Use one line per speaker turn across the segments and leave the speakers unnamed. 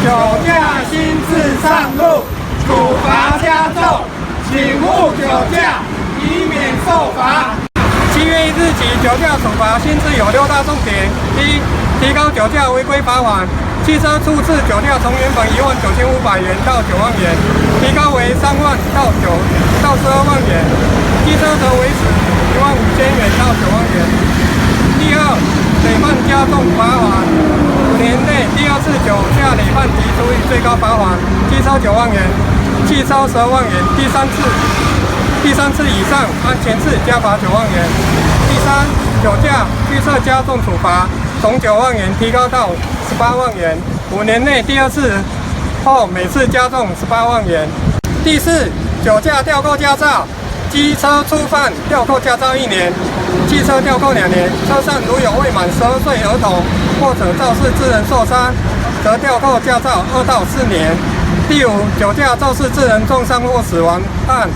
酒驾新制上路，处罚加重，请勿酒驾，以免受罚。7月1日起，酒驾处罚新制有6大重点：一、提高酒驾违规罚款，汽车初次酒驾从原本19500元到9万元，提高为3万到12万元；机车则维持15000元到9万元。第二，累犯加重罚款，5年内第2次酒驾累犯即处以最高罚款，机车9万元，汽车12万元；第三次以上，按前次加罚9万元。第三，酒驾预测加重处罚，从9万元提高到18万元，5年内第2次后每次加重18万元。第四，酒驾吊扣驾照，机车初犯吊扣驾照1年，汽车吊扣2年。车上如有未满12岁儿童或者肇事致人受伤，则吊扣驾照2到4年。第五，酒驾肇事致人重伤或死亡案，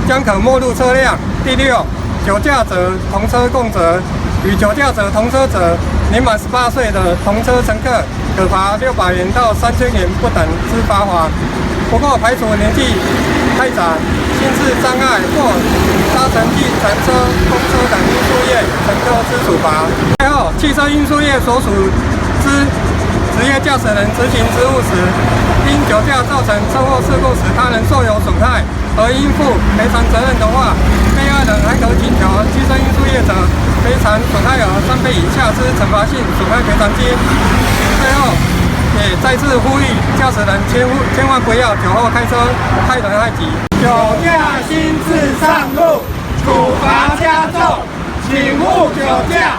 将可没入车辆。第六，酒驾者同车共责，与酒驾者同车者，年满18岁的同车乘客可罚600元到3000元不等之罚款。不过排除年纪太长、心智障碍或搭乘计程车、公车等运输业乘客之处罚。最后，汽车运输业所属之职业驾驶人执行职务时，因酒驾造成车祸事故使他人受有损害而应负赔偿责任的话，被害人还可请求汽车运输业者赔偿损害额3倍以下之惩罚性损害赔偿金。最后，也再次呼吁驾驶人千万不要酒后开车，害人害己。酒驾新制上路，处罚加重，请勿酒驾。